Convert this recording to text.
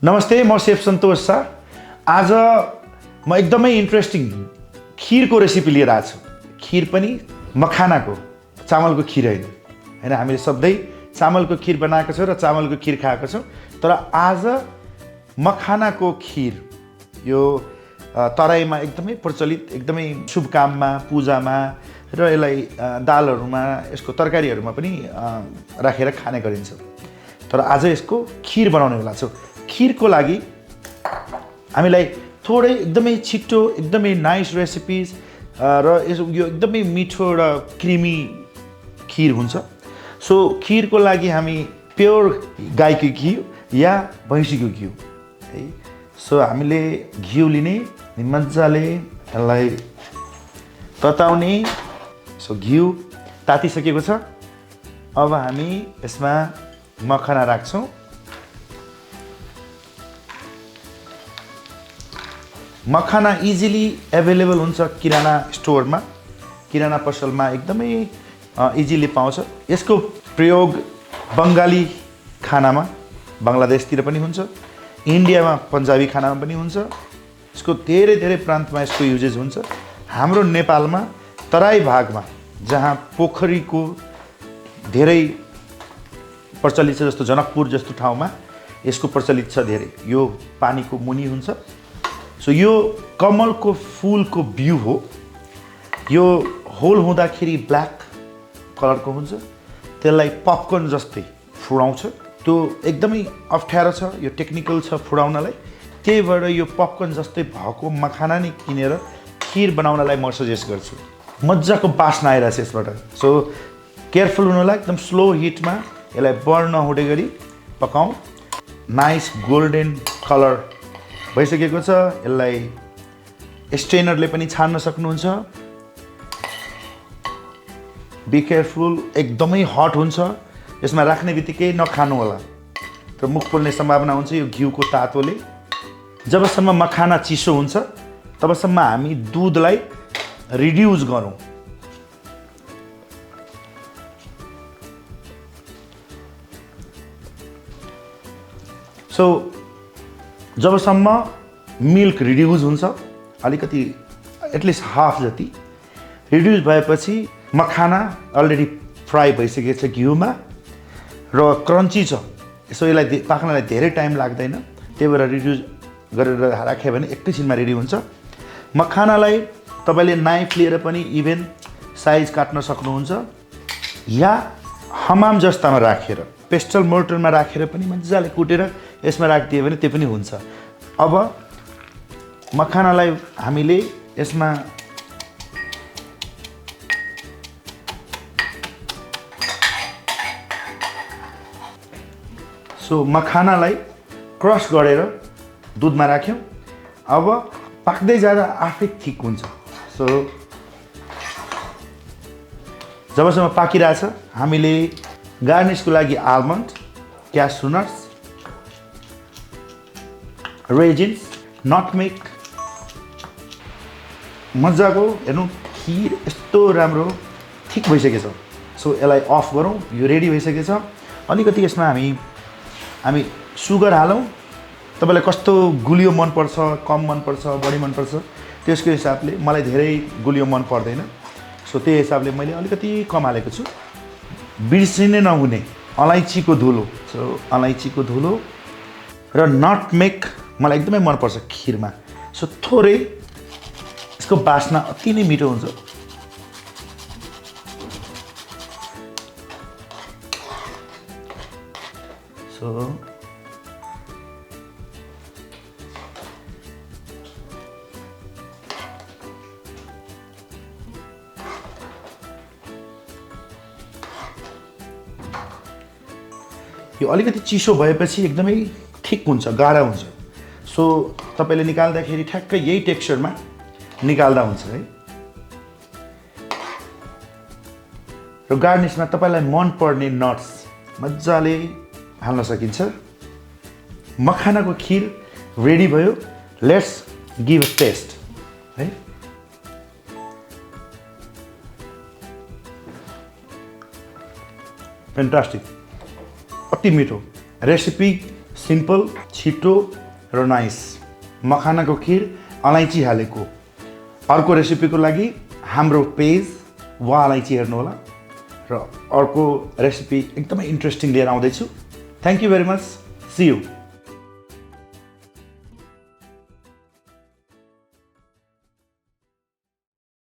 नमस्ते, म सेफ सन्तोष शाह। आज म एकदमै इन्ट्रेस्टिङ खिरको रेसिपी लिएर आएको छु। खिर पनि मखानाको, चामलको खिर होइन। हामीले सधैँ चामलको खिर बनाएको छौँ र चामलको खिर खाएको छौँ, तर आज मखानाको खिर यो तराईमा एकदमै प्रचलित, एकदमै शुभ काममा, पूजामा र यसलाई दालहरूमा, यसको तरकारीहरूमा पनि राखेर खाने गरिन्छ। तर आज यसको खिर बनाउनेवाला छौँ। खिरको लागि हामीलाई थोरै एकदमै छिटो, एकदमै नाइस रेसिपिज र यो एकदमै मिठो र क्रिमी खिर हुन्छ। सो खिरको लागि हामी प्योर गाईको घिउ या भैँसीको घिउ है। सो हामीले घिउ लिने, मजाले यसलाई तताउने। सो घिउ तातिसकेको छ। अब हामी यसमा मखना राख्छौँ। मखाना इजिली एभाइलेबल हुन्छ किराना स्टोरमा, किराना पसलमा एकदमै इजिली पाउँछ। यसको प्रयोग बङ्गाली खानामा, बङ्गलादेशतिर पनि हुन्छ, इन्डियामा पन्जाबी खानामा पनि हुन्छ। यसको धेरै धेरै प्रान्तमा यसको युजेज हुन्छ। हाम्रो नेपालमा तराई भागमा जहाँ पोखरीको धेरै प्रचलित छ, जस्तो जनकपुर जस्तो ठाउँमा यसको प्रचलित छ धेरै। यो पानीको मुनि हुन्छ। सो यो कमलको फुलको बिउ हो। यो होल हुँदाखेरि ब्ल्याक कलरको हुन्छ। त्यसलाई पपकर्न जस्तै फुडाउँछ। त्यो एकदमै अप्ठ्यारो छ, यो टेक्निकल छ फुडाउनलाई। त्यही भएर यो पपकर्न जस्तै भएको मखाना नै किनेर खिर बनाउनलाई म सजेस्ट गर्छु। मजाको बास्ना आइरहेछ यसबाट। सो केयरफुल हुनुलाई, एकदम स्लो हिटमा यसलाई बर्न नहुने गरी पकाउँ। नाइस गोल्डन कलर भइसकेको छ। यसलाई स्ट्रेनरले पनि छान्न सक्नुहुन्छ। बी केयरफुल, एकदमै हट हुन्छ। यसमा राख्ने बित्तिकै नखानु होला, तर मुख पोल्ने सम्भावना हुन्छ यो घिउको तातोले। जबसम्म मखाना चिसो हुन्छ तबसम्म हामी दुधलाई रिड्युस गरौँ। सो जबसम्म मिल्क रिड्युस हुन्छ, अलिकति एटलिस्ट हाफ जति रिड्युस भएपछि मखाना अलरेडी फ्राई भइसकेको छ घिउमा र क्रन्ची छ। यसो यसलाई पाक्नलाई धेरै टाइम लाग्दैन। त्यही भएर रिड्युस गरेर राख्यो भने एकैछिनमा रेडी हुन्छ। मखानालाई तपाईँले नाइफ लिएर पनि इभेन साइज काट्न सक्नुहुन्छ, या हमाम जस्तामा राखेर, पेस्टल मोर्टरमा राखेर पनि मजाले कुटेर यसमा राखिदियो भने त्यो पनि हुन्छ। अब मखानालाई हामीले यसमा मखानालाई क्रस गरेर दुधमा राख्यौँ। अब पाक्दै जाँदा आफै ठिक हुन्छ। सो जबसम्म पाकिरहेछ हामीले गार्निसको लागि आलमन्ड, क्यासु नट्स, रेजिन्स, नटमेग, मजाको हेर्नु खिर यस्तो राम्रो ठिक भइसकेछ। सो यसलाई अफ गरौँ। यो रेडी भइसकेछ। अलिकति यसमा हामी सुगर हालौँ। तपाईँलाई कस्तो गुलियो मनपर्छ, कम मनपर्छ, बढी मनपर्छ, त्यसको हिसाबले। मलाई धेरै गुलियो मन पर्दैन, सो त्यही हिसाबले मैले अलिकति कम हालेको छु। बिर्सिनै नहुने अलैँचीको धुलो। सो अलैँचीको धुलो र नटमेग मलाई एकदमै मनपर्छ खिरमा। सो थोरै, यसको बास्ना अति नै मिठो हुन्छ। सो यो अलिकति चिसो भएपछि एकदमै ठिक हुन्छ, गाढा हुन्छ। सो तपाईँले निकाल्दाखेरि ठ्याक्कै यही टेक्सचरमा निकाल्दा हुन्छ है। र गार्निसमा तपाईँलाई मनपर्ने नट्स मजाले हाल्न सकिन्छ। मखानाको खिर रेडी भयो। लेट्स गिभ अ टेस्ट है। फ्यान्टास्टिक, अति मिठो। रेसिपी सिम्पल, छिटो र नाइस मखानाको खिर अलैँची हालेको। अर्को रेसिपीको लागि हाम्रो पेज वा अलैँची हेर्नुहोला र अर्को रेसिपी एकदमै इन्ट्रेस्टिङ लिएर आउँदैछु। Thank you very much, see you.